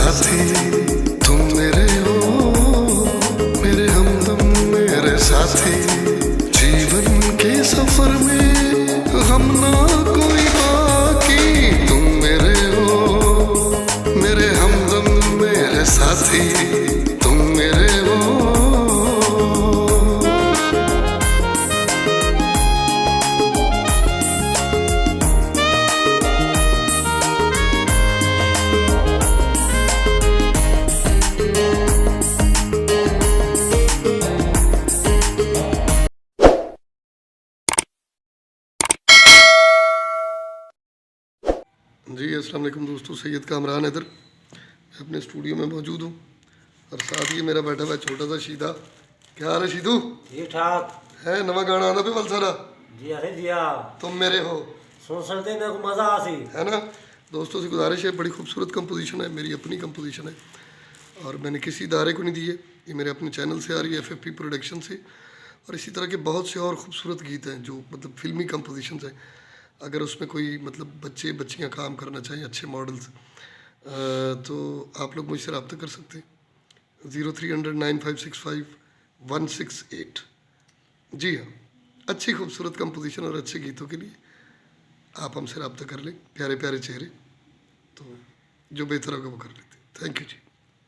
साथी तुम मेरे हो, मेरे हमदम मेरे साथी। जीवन के सफर में हम ना कोई बाकी, तुम मेरे हो, मेरे हमदम मेरे साथी, तुम मेरे हो। जी अस्सलाम वालेकुम दोस्तों, सैयद कामरान इधर अपने स्टूडियो में मौजूद हूँ और साथ ही मेरा बैठा हुआ छोटा सा शीदा। क्या हाल है शीदू? ठीक ठाक है। नवा गाना आना पे बल सारा जी। अरे जी हाँ, तुम मेरे हो, सुन सकते हैं, मेरे को मजा आसी है ना। दोस्तों से गुजारिश है, बड़ी खूबसूरत कंपोजिशन है, मेरी अपनी कंपोजिशन है और मैंने किसी इदारे को नहीं दी है, ये मेरे अपने चैनल से आ रही है, FFP प्रोडक्शन से। और इसी तरह के बहुत से और खूबसूरत गीत हैं जो मतलब फिल्मी कंपोजिशन हैं। अगर उसमें कोई मतलब बच्चे बच्चियाँ काम करना चाहिए, अच्छे मॉडल्स, तो आप लोग मुझसे रब्ता कर सकते हैं 0300-9565-168। जी हाँ, अच्छी खूबसूरत कंपोजिशन और अच्छे गीतों के लिए आप हमसे रब्ता कर लें। प्यारे प्यारे चेहरे, तो जो बेहतर होगा वो कर लेते हैं। Thank you ji.